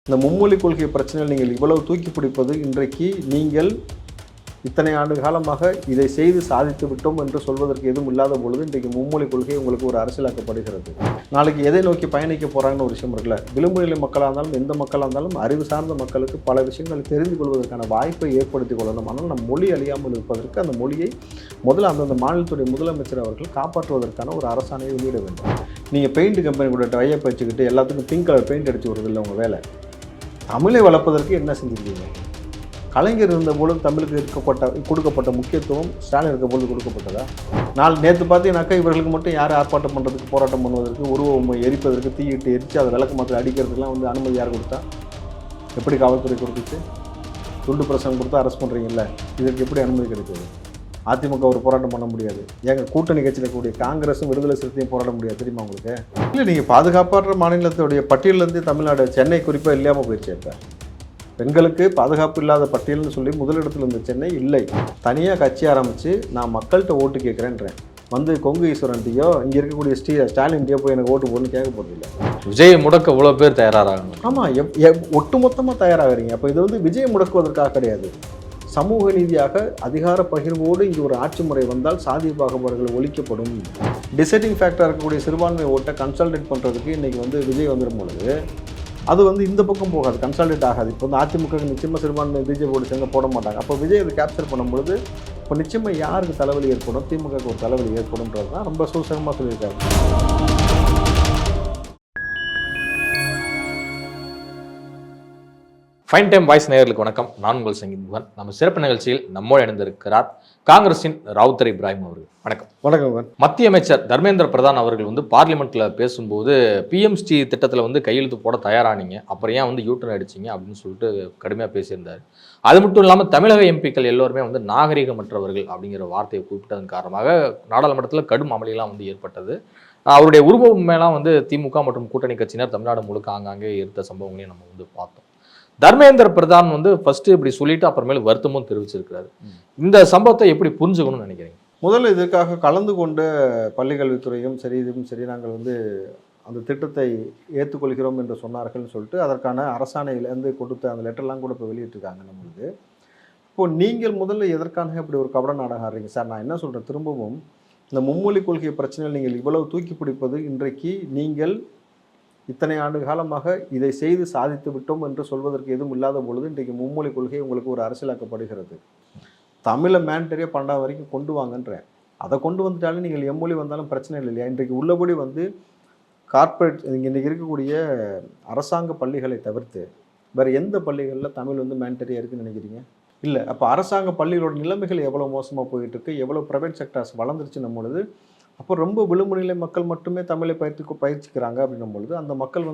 இந்த மும்மொழி கொள்கை பிரச்சனையில் நீங்கள் இவ்வளவு தூக்கி பிடிப்பது இன்றைக்கு நீங்கள் இத்தனை ஆண்டு காலமாக இதை செய்து சாதித்து விட்டோம் என்று சொல்வதற்கு எதுவும் இல்லாத பொழுது இன்றைக்கு மும்மொழி கொள்கை உங்களுக்கு ஒரு அரசியலாக்கப்படுகிறது. நாளைக்கு எதை நோக்கி பயணிக்க போகிறாங்கன்னு ஒரு விஷயம் இருக்குல்ல. விளிம்பு நிலை மக்களாக இருந்தாலும் எந்த மக்களாக இருந்தாலும் அறிவு சார்ந்த மக்களுக்கு பல விஷயங்களை தெரிந்து கொள்வதற்கான வாய்ப்பை ஏற்படுத்தி கொள்ளணும். ஆனால் நம் மொழி அழியாமல் இருப்பதற்கு அந்த மொழியை முதல்ல அந்தந்த மாநிலத்துடைய முதலமைச்சர் அவர்கள் காப்பாற்றுவதற்கான ஒரு அரசாணையை வெளியிட வேண்டும். நீங்கள் பெயிண்ட் கம்பெனி கூட டைப் வச்சுக்கிட்டு எல்லாத்துக்கும் பிங்க் கலர் பெயிண்ட் அடிச்சு வருது இல்லை உங்கள் வேலை. தமிழை வளர்ப்பதற்கு என்ன செஞ்சுருக்கீங்க? கலைஞர் இருந்தபோது தமிழுக்கு கொடுக்கப்பட்ட முக்கியத்துவம் ஸ்டாலின் இருக்க கொடுக்கப்பட்டதா? நேற்று பார்த்தீங்கன்னாக்கா இவர்களுக்கு மட்டும் யார் ஆர்ப்பாட்டம் பண்ணுறதுக்கு, போராட்டம் பண்ணுவதற்கு, உருவம் எரிப்பதற்கு, தீயிட்டு எரித்து அதை விளக்கு மாற்ற அடிக்கிறதுக்கெலாம் அனுமதி யார் கொடுத்தா? எப்படி காவல்துறை கொடுத்துச்சு? துண்டு பிரசங்கம் கொடுத்தா அரெஸ்ட் பண்ணுறீங்கல்ல, இதற்கு எப்படி அனுமதி கிடைக்குது? அதிமுக ஒரு போராட்டம் பண்ண முடியாது. ஏங்க கூட்டணி கட்சியில் கூடிய காங்கிரஸும் விடுதலை சிறுத்தையும் போராட முடியாது தெரியுமா உங்களுக்கு? இல்லை, நீங்கள் பாதுகாப்பற்ற மாநிலத்துடைய பட்டியலேருந்து தமிழ்நாடு, சென்னை குறிப்பாக இல்லாமல் போயிடுச்சு. இப்போ பெண்களுக்கு பாதுகாப்பு இல்லாத பட்டியல்னு சொல்லி முதலிடத்தில் இருந்த சென்னை இல்லை. தனியாக கட்சி ஆரம்பித்து நான் மக்கள்கிட்ட ஓட்டு கேட்குறேன்றேன். கொங்கு ஈஸ்வரன்ட்டையோ இங்கே இருக்கக்கூடிய ஸ்டாலின்டையோ போய் எனக்கு ஓட்டு போடணும்னு கேட்க போகிறது இல்லை. விஜய் முடக்க இவ்வளோ பேர் தயாராகிறாங்க. ஆமாம், ஒட்டுமொத்தமாக தயாராகிறீங்க. அப்போ இது விஜய் முடக்குவதற்காக கிடையாது. சமூக நீதியாக அதிகார பகிர்வோடு இங்கே ஒரு ஆட்சி முறை வந்தால் சாதிய பாகுபாடுகள் ஒழிக்கப்படும். டிசைடிங் ஃபேக்டராக இருக்கக்கூடிய சிறுபான்மை ஓட்டை கன்சால்டேட் பண்ணுறதுக்கு இன்றைக்கி விஜய் வந்துடும் பொழுது அது இந்த பக்கம் போகாது, கன்சால்டேட் ஆகாது. இப்போ அதிமுக நிச்சயமாக சிறுபான்மை பிஜேபியோட சேர்ந்து போட மாட்டாங்க. அப்போ விஜய் அதை கேப்சர் பண்ணும்பொழுது இப்போ நிச்சயமாக யாருக்கு தலைவலி ஏற்படும்? திமுகவுக்கு ஒரு தலைவலி ஏற்படும்ன்றது தான் ரொம்ப சூசகமாக சொல்லியிருக்காரு. ஃபைன் டைம் வாய்ஸ் நேயர்களுக்கு வணக்கம். நான் உங்கள் சங்கீத் முகன். நம்ம சிறப்பு நிகழ்ச்சியில் நம்மோடு இணைந்திருக்கிறார் காங்கிரஸின் ராவுத்தர் இப்ராஹிம் அவர்கள். வணக்கம். வணக்கம். மத்திய அமைச்சர் தர்மேந்திர பிரதான் அவர்கள் பார்லிமெண்ட்ல பேசும்போது பிஎம்ஸ்டி திட்டத்தில் கையெழுத்து போட தயாரானீங்க, அப்புறம் ஏன் யூட்டர்ன் அடிச்சிங்க அப்படின்னு சொல்லிட்டு கடுமையாக பேசியிருந்தார். அது மட்டும் இல்லாமல் தமிழக எம்பிக்கள் எல்லோருமே நாகரிகமற்றவர்கள் அப்படிங்கிற வார்த்தையை குறிப்பிட்டதன் காரணமாக நாடாளுமன்றத்தில் கடும் அமளியெல்லாம் ஏற்பட்டது. அவருடைய உருவம் மேலாம் திமுக மற்றும் கூட்டணி கட்சியினர் தமிழ்நாடு முழுக்க ஆங்காங்கே இருந்த சம்பவங்களையும் நம்ம பார்த்தோம். தர்மேந்திர பிரதான் ஃபர்ஸ்ட் இப்படி சொல்லிட்டு அப்புறமேல வருத்தமும் தெரிவிச்சிருக்கிறாரு. இந்த சம்பவத்தை எப்படி புரிஞ்சுக்கணும்னு நினைக்கிறீங்க? முதல்ல இதற்காக கலந்து கொண்ட பள்ளிக்கல்வித்துறையும் சரி இதுவும் சரி நாங்கள் அந்த திட்டத்தை ஏற்றுக்கொள்கிறோம் என்று சொன்னார்கள்னு சொல்லிட்டு அதற்கான அரசாணையிலேருந்து கொடுத்த அந்த லெட்டர்லாம் கூட இப்போ வெளியிட்டிருக்காங்க நம்மளுக்கு. இப்போது நீங்கள் முதல்ல எதற்காக இப்படி ஒரு கபட நாடகம் ஆடுறீங்க சார்? நான் என்ன சொல்கிறேன், திரும்பவும் இந்த மும்மொழி கொள்கை பிரச்சனையில் நீங்கள் இவ்வளவு தூக்கி பிடிப்பது இன்றைக்கு நீங்கள் இத்தனை ஆண்டு காலமாக இதை செய்து சாதித்து விட்டோம் என்று சொல்வதற்கு எதுவும் இல்லாத பொழுது இன்றைக்கு மும்மொழி கொள்கை உங்களுக்கு ஒரு அரசியலாக்கப்படுகிறது. தமிழை மேண்டரியாக 12 வரைக்கும் கொண்டு வாங்கன்றேன். அதை கொண்டு வந்துட்டாலும் நீங்கள் எம்மொழி வந்தாலும் பிரச்சனை இல்லை இல்லையா? இன்றைக்கு உள்ளபடி கார்ப்பரேட் இன்றைக்கி இருக்கக்கூடிய அரசாங்க பள்ளிகளை தவிர்த்து வேறு எந்த பள்ளிகளில் தமிழ் மேண்டரியாக இருக்குன்னு நினைக்கிறீங்க? இல்லை. அப்போ அரசாங்க பள்ளிகளோட நிலைமைகள் எவ்வளோ மோசமாக போயிட்டுருக்கு, எவ்வளோ ப்ரைவேட் செக்டர்ஸ் வளர்ந்துருச்சுன்னும் பொழுது அப்போ ரொம்ப விளிம்பு நிலை மக்கள் மட்டுமே தமிழை பயிற்சிக்கிறாங்க அப்படின்னும் பொழுது அந்த மக்கள்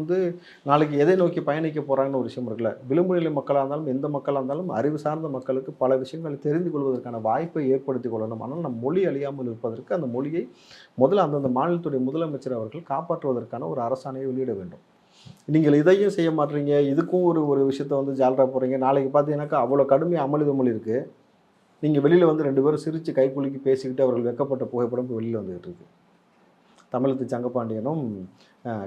நாளைக்கு எதை நோக்கி பயணிக்க போகிறாங்கன்னு ஒரு விஷயம் இருக்குல்ல. விளிம்பு நிலை மக்களாக இருந்தாலும் எந்த மக்களாக இருந்தாலும் அறிவு சார்ந்த மக்களுக்கு பல விஷயங்களை தெரிந்து கொள்வதற்கான வாய்ப்பை ஏற்படுத்தி கொள்ளணும். ஆனால் நம் மொழி அழியாமல் இருப்பதற்கு அந்த மொழியை முதல்ல அந்தந்த மாநிலத்துடைய முதலமைச்சர் அவர்கள் காப்பாற்றுவதற்கான ஒரு அரசாணையை வெளியிட வேண்டும். நீங்கள் இதையும் செய்ய மாட்டீங்க, இதுக்கும் ஒரு விஷயத்தை ஜால்ரா போகிறீங்க. நாளைக்கு பார்த்தீங்கன்னாக்கா அவ்வளோ கடுமையாக அமளிதமொழி இருக்குது. நீங்கள் வெளியில் 2 பேரும் சிரித்து கைக்குலுக்கி பேசிக்கிட்டு அவர்கள் வெக்கப்பட்ட புகைப்படம் வெளியில் வந்துகிட்டு இருக்கு. தமிழத்து சங்கப்பாண்டியனும்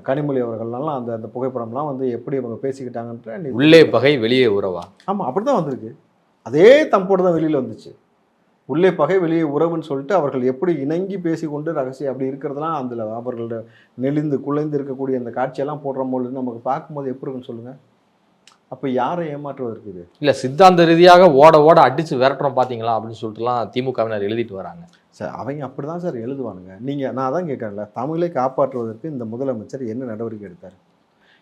கனிமொழி அவர்கள்லாம் அந்த புகைப்படம்லாம் எப்படி அவங்க பேசிக்கிட்டாங்கன்ற உள்ளே பகை வெளியே உறவா? ஆமாம், அப்படி தான் வந்திருக்கு. அதே தம்போடு தான் வெளியில் வந்துச்சு. உள்ளே பகை வெளியே உறவுன்னு சொல்லிட்டு அவர்கள் எப்படி இணங்கி பேசிக்கொண்டு ரகசியம் அப்படி இருக்கிறதுலாம் அதில் அவர்களோட நெளிந்து குலைந்து இருக்கக்கூடிய அந்த காட்சியெல்லாம் போடுறபோது நமக்கு பார்க்கும்போது எப்படி இருக்குன்னு சொல்லுங்கள். அப்போ யாரை ஏமாற்றுவதற்கு இது இல்லை, சித்தாந்த ரீதியாக ஓட அடித்து விரட்டுறோம் பார்த்தீங்களா அப்படின்னு சொல்லிட்டுலாம் திமுகவினர் எழுதிட்டு வராங்க சார். அவங்க அப்படி தான் சார் எழுதுவானுங்க. நான் தான் கேட்குறேன்ல, தமிழை காப்பாற்றுவதற்கு இந்த முதலமைச்சர் என்ன நடவடிக்கை எடுத்தார்?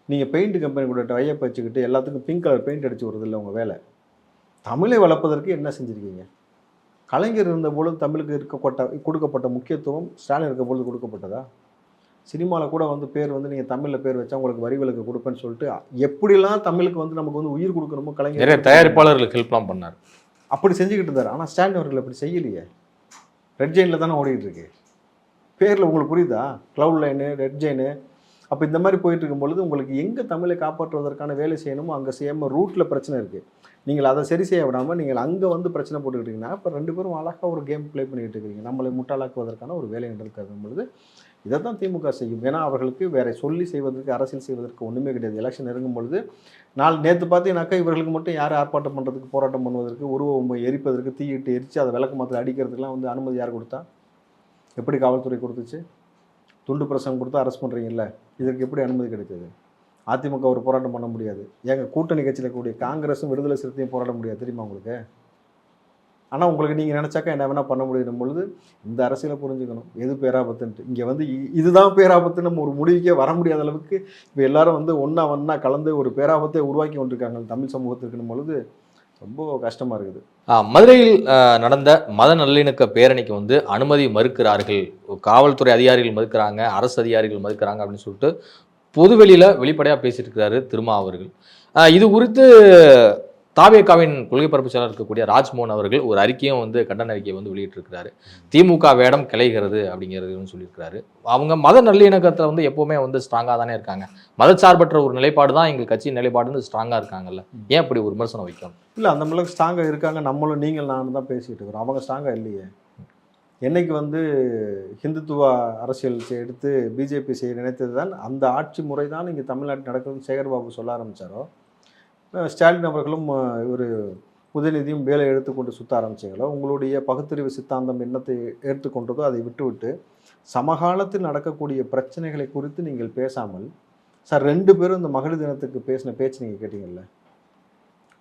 நீங்கள் பெயிண்ட் கம்பெனி கூட டைப் வச்சுக்கிட்டு எல்லாத்துக்கும் பிங்க் கலர் பெயிண்ட் அடிச்சு வருது இல்லை உங்கள் வேலை. தமிழை வளர்ப்பதற்கு என்ன செஞ்சுருக்கீங்க? கலைஞர் இருந்தபோது தமிழுக்கு கொடுக்கப்பட்ட முக்கியத்துவம் ஸ்டாலின் இருக்க கொடுக்கப்பட்டதா? சினிமாவில் கூட பேர் நீங்கள் தமிழில் பேர் வச்சா உங்களுக்கு வரி விலக்கு கொடுப்பேன்னு சொல்லிட்டு எப்படிலாம் தமிழுக்கு நமக்கு உயிர் கொடுக்கணுமோ கலைஞர் நிறைய தயாரிப்பாளர்களுக்கு ஹெல்ப்லாம் பண்ணார். அப்படி செஞ்சுக்கிட்டு இருந்தார். ஆனால் ஸ்டாலின் அவர்கள் அப்படி செய்யலையே. ரெட் ஜெயினில் தானே ஓடிக்கிட்டு இருக்கு. பேரில் உங்களுக்கு புரியுதா? Cloud line, red Jain. அப்போ இந்த மாதிரி போயிட்டு இருக்கும்பொழுது உங்களுக்கு எங்கே தமிழை காப்பாற்றுவதற்கான வேலை செய்யணுமோ அங்கே செய்யாமல் ரூட்டில் பிரச்சனை இருக்குது. நீங்கள் அதை சரி செய்ய விடாமல் நீங்கள் அங்கே பிரச்சனை போட்டுக்கிட்டீங்கன்னா இப்போ 2 பேரும் அழகாக ஒரு கேம் ப்ளே பண்ணிக்கிட்டு இருக்கிறீங்க. நம்மளை முட்டாளாக்குவதற்கான ஒரு வேலை நடக்கிறது பொழுது இதை தான் திமுக செய்யும். ஏன்னா அவர்களுக்கு வேற சொல்லி செய்வதற்கு, அரசியல் செய்வதற்கு ஒன்றுமே கிடையாது. எலெக்ஷன் நெருங்கும் பொழுது நேற்று பார்த்தீங்கன்னாக்கா இவர்களுக்கு மட்டும் யார் ஆர்ப்பாட்டம் பண்ணுறதுக்கு, போராட்டம் பண்ணுவதற்கு, உருவம் எரிப்பதற்கு, தீயிட்டு எரித்து அதை விளக்கு மாத்திரை அடிக்கிறதுக்கெலாம் வந்து அனுமதி யார் கொடுத்தா? எப்படி காவல்துறை கொடுத்துச்சு? துண்டு பிரசங்கம் கொடுத்தா அரெஸ்ட் பண்ணுறீங்கல்ல, இதற்கு எப்படி அனுமதி கிடைத்தது? அதிமுக ஒரு போராட்டம் பண்ண முடியாது. ஏங்க கூட்டணி கட்சியில் இருக்கக்கூடிய காங்கிரஸும் விடுதலை சிறுத்தையும் போராட முடியாது தெரியுமா உங்களுக்கு? ஆனால் உங்களுக்கு நீங்கள் நினச்சாக்கா என்ன வேணால் பண்ண முடியும் பொழுது இந்த அரசியலை புரிஞ்சுக்கணும். எது பேராபத்துன்ட்டு இங்கே வந்து இதுதான் பேராபத்து நம்ம ஒரு முடிவுக்கே வர முடியாத அளவுக்கு இப்போ எல்லாரும் வந்து ஒன்றா கலந்து ஒரு பேராபத்தை உருவாக்கி கொண்டிருக்காங்க தமிழ் சமூகத்திற்குன்னு பொழுது ரொம்ப கஷ்டமாக இருக்குது. மதுரையில் நடந்த மத நல்லிணக்க பேரணிக்கு வந்து அனுமதி மறுக்கிறார்கள், காவல்துறை அதிகாரிகள் மறுக்கிறாங்க, அரசு அதிகாரிகள் மறுக்கிறாங்க அப்படின்னு சொல்லிட்டு பொதுவெளியில் வெளிப்படையாக பேசியிருக்கிறாரு திருமா அவர்கள். இது குறித்து தாவேகாவின் கொள்கை பரப்பு செயலர் இருக்கக்கூடிய ராஜ்மோகன் அவர்கள் ஒரு அறிக்கையும் வந்து கண்டன அறிக்கையை வந்து வெளியிட்டிருக்கிறாரு. திமுக வேடம் கிளைகிறது அப்படிங்கிறதுன்னு சொல்லியிருக்கிறாரு. அவங்க மத நல்லிணக்கத்தில் வந்து எப்போவுமே வந்து ஸ்ட்ராங்காக தானே இருக்காங்க. மதச்சார்பற்ற ஒரு நிலைப்பாடு தான் எங்கள் கட்சியின் நிலைப்பாடுன்னு ஸ்ட்ராங்காக இருக்காங்கல்ல, ஏன் அப்படி ஒரு விமர்சனம் வைக்கணும்? இல்லை, அந்த மாதிரி ஸ்ட்ராங்காக இருக்காங்க. நம்மளும் நீங்கள் நான் தான் பேசிகிட்டு இருக்கிறோம். அவங்க ஸ்ட்ராங்காக இல்லையே. என்னைக்கு வந்து ஹிந்துத்துவ அரசியல் எடுத்து பிஜேபி செய்ய நினைத்தது தான் அந்த ஆட்சி முறை தான் இங்கே தமிழ்நாட்டில் நடக்குதுன்னு சேகர்பாபு சொல்ல ஆரம்பித்தாரோ, ஸ்டாலின் அவர்களும் ஒரு உதயநிதியும் வேலை எடுத்துக்கொண்டு சுற்ற ஆரம்பிச்சிங்களோ, உங்களுடைய பகுத்தறிவு சித்தாந்தம் என்னத்தை எடுத்துக்கொண்டதோ அதை விட்டுவிட்டு சமகாலத்தில் நடக்கக்கூடிய பிரச்சனைகளை குறித்து நீங்கள் பேசாமல், சார் 2 பேரும் இந்த மகளிர் தினத்துக்கு பேசின பேச்சு நீங்கள் கேட்டீங்கல்ல,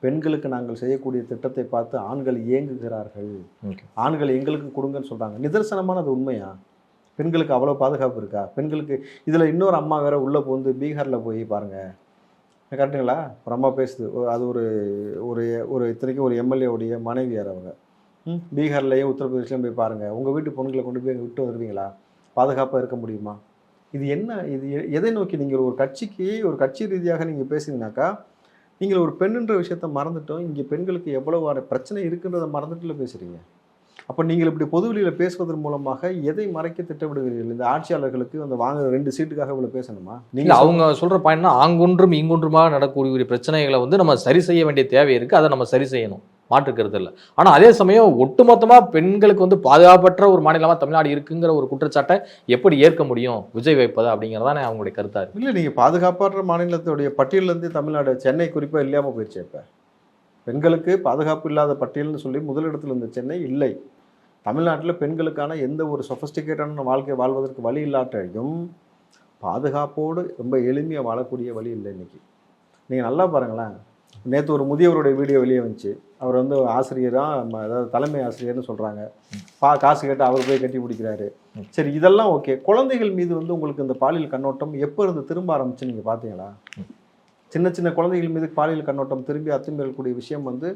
பெண்களுக்கு நாங்கள் செய்யக்கூடிய திட்டத்தை பார்த்து ஆண்கள் ஏங்குகிறார்கள், ஆண்கள் எங்களுக்கு கொடுங்கன்னு சொல்கிறாங்க. நிதர்சனமான அது உண்மையா? பெண்களுக்கு அவ்வளோ பாதுகாப்பு இருக்கா? பெண்களுக்கு இதில் இன்னொரு அம்மா வேற உள்ளே போந்து பீகாரில் போய் பாருங்கள், கரெக்டுங்களா? ஒரு அம்மா பேசுது, அது ஒரு ஒரு ஒரு இத்தனைக்கும் ஒரு எம்எல்ஏவுடைய மனைவியார் அவங்க. பீகார்லேயே உத்தரப்பிரதேஷ்லேயும் போய் பாருங்கள், உங்கள் வீட்டு பொண்ணுங்களை கொண்டு போய் விட்டு வருவீங்களா? பாதுகாப்பாக இருக்க முடியுமா? இது என்ன? இது எதை நோக்கி நீங்கள் ஒரு கட்சிக்கு ஒரு கட்சி ரீதியாக நீங்கள் பேசுனீங்கன்னாக்கா, நீங்கள் ஒரு பெண்ணுன்ற விஷயத்த மறந்துட்டோம், இங்கே பெண்களுக்கு எவ்வளவு பிரச்சனை இருக்குன்றதை மறந்துட்டுல பேசுகிறீங்க. அப்போ நீங்கள் இப்படி பொதுவெளியில் பேசுவதன் மூலமாக எதை மறைக்க திட்டமிடுகிறீர்கள்? இந்த ஆட்சியாளர்களுக்கு அந்த வாங்குற 2 சீட்டுக்காக இவ்வளோ பேசணுமா? நீங்கள் அவங்க சொல்கிற பாயிண்ட்னா ஆங்கொன்றும் இங்கொன்றுமாக நடக்கக்கூடிய பிரச்சனைகளை வந்து நம்ம சரி செய்ய வேண்டிய தேவை இருக்குது, அதை நம்ம சரி செய்யணும், மாற்றுக்கிறது இல்லை. ஆனால் அதே சமயம் ஒட்டுமொத்தமாக பெண்களுக்கு வந்து பாதுகாப்பற்ற ஒரு மாநிலமாக தமிழ்நாடு இருக்குங்கிற ஒரு குற்றச்சாட்டை எப்படி ஏற்க முடியும் விஜய் வைப்பது அப்படிங்கிறதானே அவங்களுடைய கருத்தாக இல்லை. நீங்கள் பாதுகாப்பற்ற மாநிலத்துடைய பட்டியலேருந்து தமிழ்நாடு, சென்னை குறிப்பாக இல்லாமல் போயிடுச்சு. இப்போ பெண்களுக்கு பாதுகாப்பு இல்லாத பட்டியல்னு சொல்லி முதலிடத்தில் இருந்த சென்னை இல்லை. தமிழ்நாட்டில் பெண்களுக்கான எந்த ஒரு சொஃபஸ்டிகேட்டான வாழ்க்கை வாழ்வதற்கு வழி இல்லாட்டையும் பாதுகாப்போடு ரொம்ப எளிமையாக வாழக்கூடிய வழி இல்லை இன்றைக்கி. நீங்கள் நல்லா பாருங்களேன், நேற்று ஒரு முதியவருடைய வீடியோ வெளியே வந்துச்சு. அவர் வந்து ஆசிரியராக, அதாவது தலைமை ஆசிரியர்னு சொல்கிறாங்க. காசு கேட்டு அவர் போய் கட்டி பிடிக்கிறாரு. சரி, இதெல்லாம் ஓகே. குழந்தைகள் மீது வந்து உங்களுக்கு இந்த பாலியல் கண்ணோட்டம் எப்போ இருந்து திரும்ப ஆரம்பிச்சு நீங்கள் பார்த்தீங்களா? சின்ன சின்ன குழந்தைகள் மீது பாலியல் கண்ணோட்டம் திரும்பி அத்துமீறக்கூடிய விஷயம் வந்து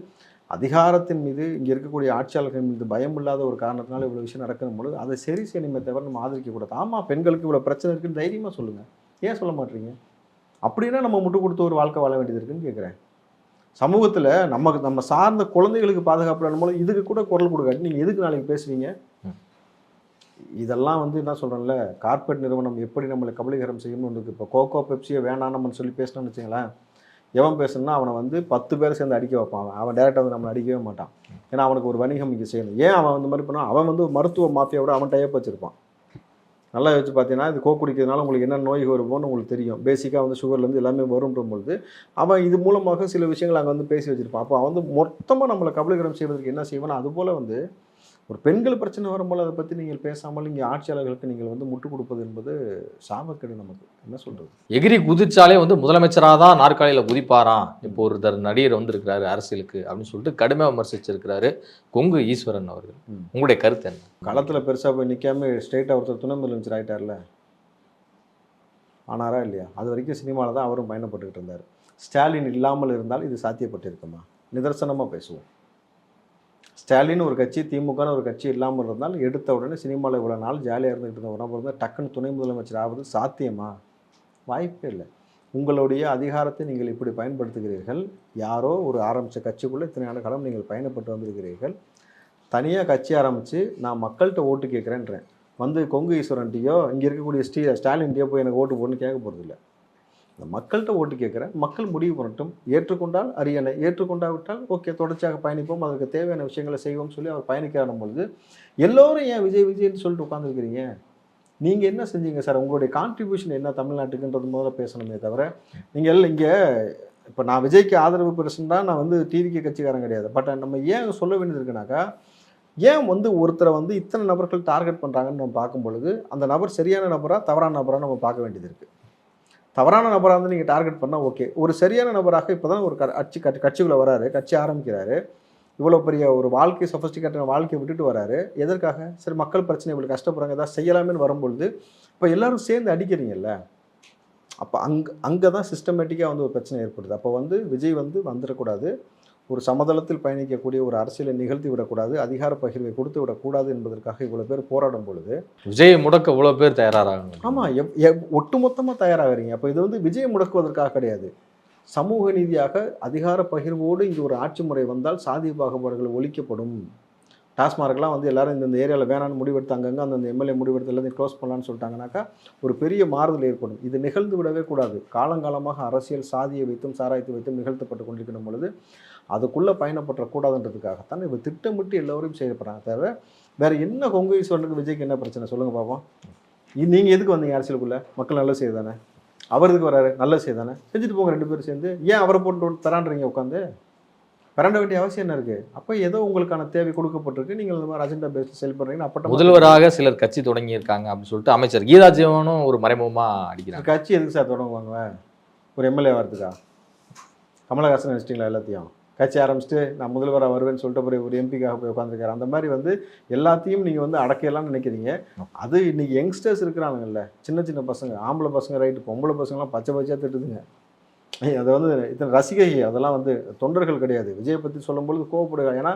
அதிகாரத்தின் மீது, இங்கே இருக்கக்கூடிய ஆட்சியாளர்கள் மீது பயம் இல்லாத ஒரு காரணத்தினால இவ்வளோ விஷயம் நடக்கும் பொழுது அதை சரி செய்யணுமே தவிர நம்ம ஆதரிக்கக்கூடாது. ஆமாம், பெண்களுக்கு இவ்வளோ பிரச்சனை இருக்குன்னு தைரியமாக சொல்லுங்கள், ஏன் சொல்ல மாட்டீங்க? அப்படின்னா நம்ம முட்டு கொடுத்து ஒரு வாழ்க்கை வாழ வேண்டியது இருக்குன்னு கேட்குறேன். சமூகத்தில் நம்ம சார்ந்த குழந்தைகளுக்கு பாதுகாப்பு போல இதுக்கு கூட குரல் கொடுக்காட்டி நீங்கள் எதுக்கு நாளைக்கு பேசுவீங்க? இதெல்லாம் வந்து என்ன சொல்கிறேன்ல, கார்பரேட் நிறுவனம் எப்படி நம்மளை கபலீகரம் செய்யணும்னு இருக்குது. இப்போ கோகோ பெப்சியை வேணான்னு சொல்லி பேசணும்னு வச்சுங்களேன், எவன் பேசணும்னா அவனை வந்து 10 பேரை சேர்ந்து அடிக்க வைப்பான். அவன் டேரெக்டாக வந்து நம்மளை அடிக்கவே மாட்டான். ஏன்னா அவனுக்கு ஒரு வணிகம் இங்கே செய்யணும். ஏன் அவன் அந்த மாதிரி பண்ணால், அவன் வந்து மருத்துவ மாஃபியாவோட அவன் டைப் வச்சுருப்பான். நல்லா வச்சு பார்த்தீங்கன்னா, இது கோக் குடிக்கிறதுனால உங்களுக்கு என்ன நோய் வருமோன்னு உங்களுக்கு தெரியும். பேசிக்காக வந்து சுகர்லேருந்து எல்லாமே வரும்ன்ற பொழுது அவன் இது மூலமாக சில விஷயங்கள் அங்கே வந்து பேசி வச்சுருப்பான். அப்போ அவன் வந்து மொத்தமாக நம்மளை கபலீகரம் செய்வதற்கு என்ன செய்வானா, அதுபோல் வந்து ஒரு பெண்கள் பிரச்சனை வரும்போது அதை பற்றி நீங்கள் பேசாமல் இங்கே ஆட்சியாளர்களுக்கு நீங்கள் வந்து முட்டு கொடுப்பது என்பது சாபக்கேடு. நமக்கு என்ன சொல்கிறது? எகிரி குதிச்சாலே வந்து முதலமைச்சராக தான் நாற்காலியில் குதிப்பாராம் இப்போ ஒருத்தர் நடிகர் வந்திருக்கிறாரு அரசியலுக்கு அப்படின்னு சொல்லிட்டு கடுமையாக விமர்சிச்சிருக்கிறாரு கொங்கு ஈஸ்வரன் அவர்கள். உங்களுடைய கருத்து என்ன? களத்தில் பெருசாக போய் நிற்காம ஸ்ட்ரெயிட்டாக ஒருத்தர் துணை முதலமைச்சர் ஆகிட்டார்ல, ஆனாரா இல்லையா? அது வரைக்கும் சினிமாவில் தான் அவரும் பயணப்பட்டுக்கிட்டு இருந்தார். ஸ்டாலின் இல்லாமல் இருந்தால் இது சாத்தியப்பட்டிருக்குமா? நிதர்சனமாக பேசுவோம். ஸ்டாலின் ஒரு கட்சி, திமுகன்னு ஒரு கட்சி இல்லாமல் இருந்தால் எடுத்த உடனே சினிமாவில் இவ்வளோ நாள் ஜாலியாக இருந்துகிட்டு இருந்த உடம்பு இருந்தால் டக்குன்னு துணை முதலமைச்சர் ஆவது சாத்தியமா? வாய்ப்பே இல்லை. உங்களுடைய அதிகாரத்தை நீங்கள் இப்படி பயன்படுத்துகிறீர்கள். யாரோ ஒரு ஆரம்பித்த கட்சிக்குள்ளே இத்தனை ஆண்டு காலம் நீங்கள் பயணப்பட்டு வந்திருக்கிறீர்கள். தனியாக கட்சி ஆரம்பித்து நான் மக்கள்கிட்ட ஓட்டு கேட்குறேன்றேன். வந்து கொங்கு ஈஸ்வரன்ட்டியோ இங்கே இருக்கக்கூடிய ஸ்டாலின்ட்டியோ போய் எனக்கு ஓட்டு போடணும்னு கேட்க போகிறதில்ல. இந்த மக்கள்கிட்ட ஓட்டு கேட்குறேன், மக்கள் முடிவு பண்ணட்டும். ஏற்றுக்கொண்டால் அரியணை, ஏற்றுக்கொண்டாவிட்டால் ஓகே, தொடர்ச்சியாக பயணிப்போம், அதற்கு தேவையான விஷயங்களை செய்வோம்னு சொல்லி அவர் பயணிக்க ஆரம்பொழுது எல்லோரும் ஏன் விஜய் விஜய்ன்னு சொல்லிட்டு உட்காந்துருக்கிறீங்க? நீங்கள் என்ன செஞ்சீங்க சார், உங்களுடைய கான்ட்ரிபியூஷன் என்ன தமிழ்நாட்டுக்குன்றது முதல்ல பேசணுமே தவிர, நீங்கள் இங்கே இப்போ நான் விஜய்க்கு ஆதரவு பெருசுன்னா நான் வந்து டிவிக்கு கட்சிக்காரன் கிடையாது. பட் நம்ம ஏன் சொல்ல வேண்டியது இருக்குனாக்கா, ஏன் வந்து ஒருத்தரை வந்து இத்தனை நபர்கள் டார்கெட் பண்ணுறாங்கன்னு நம்ம பார்க்கும் பொழுது அந்த நபர் சரியான நபரா தவறான நபரா நம்ம பார்க்க வேண்டியது இருக்குது. தவறான நபராக வந்து நீங்கள் டார்கெட் பண்ணால் ஓகே. ஒரு சரியான நபராக இப்போ தான் ஒரு கட்சிக்குள்ளே வராரு, கட்சி ஆரம்பிக்கிறாரு, இவ்வளோ பெரிய ஒரு வாழ்க்கை சொஃபஸ்டிகேட்டான வாழ்க்கையை விட்டுட்டு வராரு. எதற்காக? சரி, மக்கள் பிரச்சனை இவ்வளோ கஷ்டப்படுறாங்க, ஏதாவது செய்யலாமேன்னு வரும்பொழுது இப்போ எல்லாரும் சேர்ந்து அடிக்கிறீங்கல்ல, அப்போ அங்கே தான் சிஸ்டமேட்டிக்காக வந்து ஒரு பிரச்சனை ஏற்படுது. அப்போ வந்து விஜய் வந்து வந்துடக்கூடாது, ஒரு சமதளத்தில் பயணிக்கக்கூடிய ஒரு அரசியலை நிகழ்த்தி விடக்கூடாது, அதிகார பகிர்வை கொடுத்து விடக்கூடாது என்பதற்காக இவ்வளோ பேர் போராடும் பொழுது விஜயை முடக்க இவ்வளோ பேர் தயாராகிறாங்க. ஆமாம், ஒட்டுமொத்தமாக தயாராகிறீங்க. அப்போ இது வந்து விஜயை முடக்குவதற்காக கிடையாது, சமூக நீதியாக அதிகார பகிர்வோடு இங்கே ஒரு ஆட்சி முறை வந்தால் சாதிய பாகுபாடுகள் ஒழிக்கப்படும். டாஸ்மார்க்லாம் வந்து எல்லாரும் இந்த ஏரியாவில் வேணான்னு முடிவெடுத்து அங்கங்கே அந்த எம்எல்ஏ முடிவெடுத்து எல்லாத்தையும் க்ளோஸ் பண்ணலான்னு சொல்லிட்டாங்கனாக்கா ஒரு பெரிய மாறுதல் ஏற்படும். இது நிகழ்ந்து விடவே கூடாது. காலங்காலமாக அரசியல் சாதியை வைத்தும் சாராயத்தை வைத்தும் நிகழ்த்தப்பட்டு கொண்டிருக்கிற பொழுது அதுக்குள்ளே பயணப்பற்றக்கூடாதுன்றதுக்காகத்தான் இவர் திட்டமிட்டு எல்லோரையும் செய்யப்படுறாங்க. தவிர வேறு என்ன கொங்கு ஈஸ்வரனுக்கு விஜய்க்கு என்ன பிரச்சனை சொல்லுங்கள் பார்ப்போம். நீங்கள் எதுக்கு வந்தீங்க அரசியலுக்குள்ளே? மக்கள் நல்ல செய்ய தானே, அவருக்கு வராரு, நல்ல செய்ய தானே, செஞ்சுட்டு போங்க 2 பேரும் சேர்ந்து. ஏன் அவரை போட்டு தரான்றீங்க? உட்காந்து பரண்ட வேண்டிய அவசியம் என்ன இருக்குது? அப்போ ஏதோ உங்களுக்கான தேவை கொடுக்கப்பட்டிருக்கு, நீங்கள் இந்த மாதிரி அஜெண்டா பேஸ் செயல்படுறீங்கன்னு அப்பட்ட முதல்வராக சிலர் கட்சி தொடங்கி இருக்காங்க அப்படின்னு சொல்லிட்டு அமைச்சர் கீதா ஜீவனும் ஒரு மறைமுகமாக அடிக்கிறாங்க. கட்சி எதுக்கு சார் தொடங்குவாங்க? ஒரு எம்எல்ஏ வரதுக்கா? கமலஹாசன் வச்சிட்டிங்களா எல்லாத்தையும்? கட்சி ஆரம்பிச்சுட்டு நான் முதல்வராக வருவேன்னு சொல்லிட்டு ஒரு எம்பிக்காக போய் உட்காந்துருக்காரு. அந்த மாதிரி வந்து எல்லாத்தையும் நீங்கள் வந்து அடக்கையெல்லாம் நினைக்கிறீங்க. அது இன்னைக்கு யங்ஸ்டர்ஸ் இருக்கிறானுங்கல்ல, சின்ன சின்ன பசங்க, ஆம்பளை பசங்க ரைட்டு, பொம்பளை பசங்களாம் பச்சை பச்சையாக திட்டுதுங்க. அதை வந்து இத்தனை ரசிகை, அதெல்லாம் வந்து தொண்டர்கள் கிடையாது. விஜயை பற்றி சொல்லும்பொழுது கோவப்படுகிறாங்க. ஏன்னா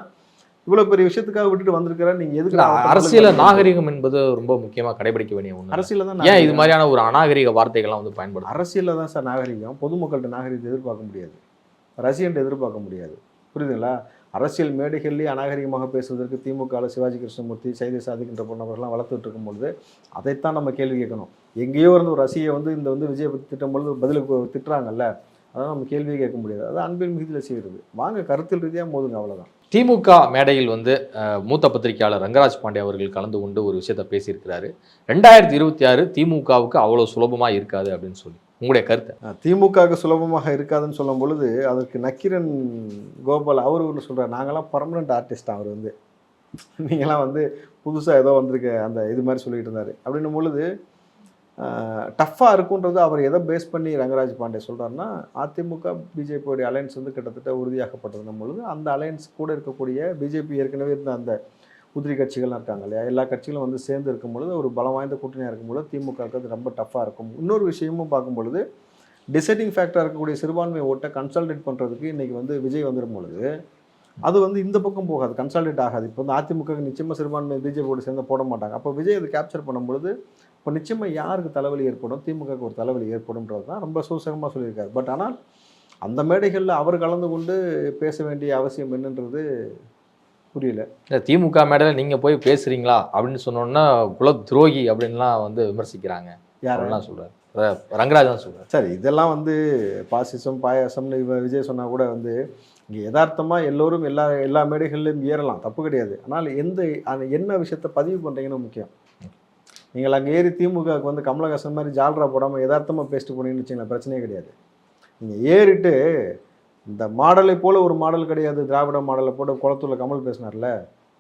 இவ்வளோ பெரிய விஷயத்துக்காக விட்டுட்டு வந்திருக்கிறேன். நீங்கள் எதுக்கு? அரசியல நாகரிகம் என்பது ரொம்ப முக்கியமாக கடைபிடிக்க வேண்டிய ஒன்று. அரசியலில் தான் ஏன் இது மாதிரியான ஒரு அநாகரிக வார்த்தைகள்லாம் வந்து பயன்படுது? அரசியலில் தான் சார் நாகரிகம். பொதுமக்கள்கிட்ட நாகரிகத்தை எதிர்பார்க்க முடியாது, ரசிகன்ட்டு எதிர்பார்க்க முடியாது. புரியுதுங்களா? அரசியல் மேடைகள்லேயே அநாகரிகமாக பேசுவதற்கு திமுகவில் சிவாஜி கிருஷ்ணமூர்த்தி, சைதை சாதிக்கின்ற போன்றவர்கள்லாம் வளர்த்துட்டு இருக்கும்பொழுது அதைத்தான் நம்ம கேள்வி கேட்கணும். எங்கேயோ இருந்து ஒரு ரசிகை வந்து இந்த வந்து விஜயை பற்றி திட்டும்பொழுது பதிலுக்கு திட்டுறாங்கல்ல, அதான் நம்ம கேள்வியே கேட்க முடியாது. அது அன்பின் மிகுதியில் செய்கிறது. வாங்க கருத்தில் ரீதியாக மோதுங்க, அவ்வளோதான். திமுக மேடையில் வந்து மூத்த பத்திரிகையாளர் ரங்கராஜ் பாண்டே அவர்கள் கலந்து கொண்டு ஒரு விஷயத்த பேசியிருக்கிறாரு. 2026 திமுகவுக்கு அவ்வளோ சுலபமாக இருக்காது அப்படின்னு சொல்லி உங்களுடைய கருத்து? திமுகவுக்கு சுலபமாக இருக்காதுன்னு சொல்லும் பொழுது அதற்கு நக்கீரன் கோபால் அவர் ஒன்று சொல்கிறார், நாங்களாம் பர்மனெண்ட் ஆர்டிஸ்ட், அவர் வந்து நீங்களாம் வந்து புதுசாக ஏதோ வந்திருக்க அந்த இது மாதிரி சொல்லிகிட்டு இருந்தார். அப்படின்னும் பொழுது டஃப்பாக இருக்குன்றது அவர் எதை பேஸ் பண்ணி ரங்கராஜ் பாண்டே சொல்கிறாருன்னா, அதிமுக பிஜேபியோடைய அலையன்ஸ் வந்து கிட்டத்தட்ட உறுதியாகப்பட்டதுன்னும் பொழுது அந்த அலையன்ஸ் கூட இருக்கக்கூடிய பிஜேபி ஏற்கனவே இருந்த அந்த உதிரி கட்சிகள்லாம் இருக்காங்க இல்லையா, எல்லா கட்சிகளும் வந்து சேர்ந்து இருக்கும் பொழுது ஒரு பலம் வாய்ந்த கூட்டணியாக இருக்கும்பொழுது திமுகவுக்கு அது ரொம்ப டஃப்பாக இருக்கும். இன்னொரு விஷயமும் பார்க்கும்பொழுது டிசைடிங் ஃபேக்டராக இருக்கக்கூடிய சிறுபான்மை ஓட்டை கன்சால்டேட் பண்ணுறதுக்கு இன்றைக்கி வந்து விஜய் வந்துடும் பொழுது அது வந்து இந்த பக்கம் போகாது, கன்சால்டேட் ஆகாது. இப்போ வந்து அதிமுக நிச்சயமாக சிறுபான்மை பிஜேபியோட சேர்ந்து போட மாட்டாங்க. அப்போ விஜய் அதை கேப்சர் பண்ணும்பொழுது இப்போ நிச்சயமாக யாருக்கு தலைவலி ஏற்படும்? திமுகவுக்கு ஒரு தலைவலி ஏற்படும்ன்றது தான் ரொம்ப சூசகமாக சொல்லியிருக்காரு. பட் ஆனால் அந்த மேடைகளில் அவர் கலந்து கொண்டு பேச வேண்டிய அவசியம் என்னன்றது புரியல. திமுக மேடையில் நீங்கள் போய் பேசுகிறீங்களா அப்படின்னு சொன்னோன்னா குல துரோகி அப்படின்லாம் வந்து விமர்சிக்கிறாங்க. யாரெல்லாம் சொல்கிறார்? ரங்கராஜ் தான் சொல்கிறார். சரி, இதெல்லாம் வந்து பாசிசம் பாயாசம்னு விஜய் சொன்னால் கூட வந்து இங்கே யதார்த்தமாக எல்லோரும் எல்லா மேடைகள்லையும் ஏறலாம், தப்பு கிடையாது. ஆனால் என்ன விஷயத்தை பதிவு பண்ணுறீங்கன்னு முக்கியம். நீங்கள் அங்கே ஏறி திமுகவுக்கு வந்து கமலஹாசன் மாதிரி ஜால்ரா போடாமல் யதார்த்தமாக பேசிட்டு போனீங்கன்னு வச்சிங்களேன், பிரச்சனையே கிடையாது. நீங்கள் ஏறிட்டு இந்த மாடலை போல் ஒரு மாடல் கிடையாது, திராவிட மாடலை போட்டு குளத்தூரில் கமல் பேசினார்ல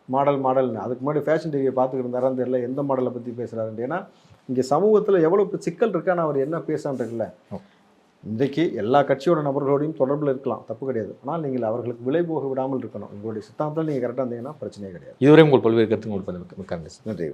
மாடல்னு, அதுக்கு முன்னாடி ஃபேஷன் டிவியை பார்த்துக்கிட்டு இருந்தாரான்னு தெரியல எந்த மாடலை பற்றி பேசுகிறாருன்ட்டு. ஏன்னா இங்கே சமூகத்தில் எவ்வளோ சிக்கல் இருக்கான்னு அவர் என்ன பேசான்றில்ல. இன்றைக்கு எல்லா கட்சியோட நபர்களோடையும் தொடர்பில் இருக்கலாம், தப்பு கிடையாது. ஆனால் நீங்கள் அவர்களுக்கு விலை போக விடாமல் இருக்கணும். உங்களுடைய சித்தாந்தத்தில் நீங்கள் கரெக்டாக இருந்தீங்கன்னா பிரச்சனையே கிடையாது. இதுவரை உங்கள் பல்வேறு கருத்து உங்களுக்கு நன்றி.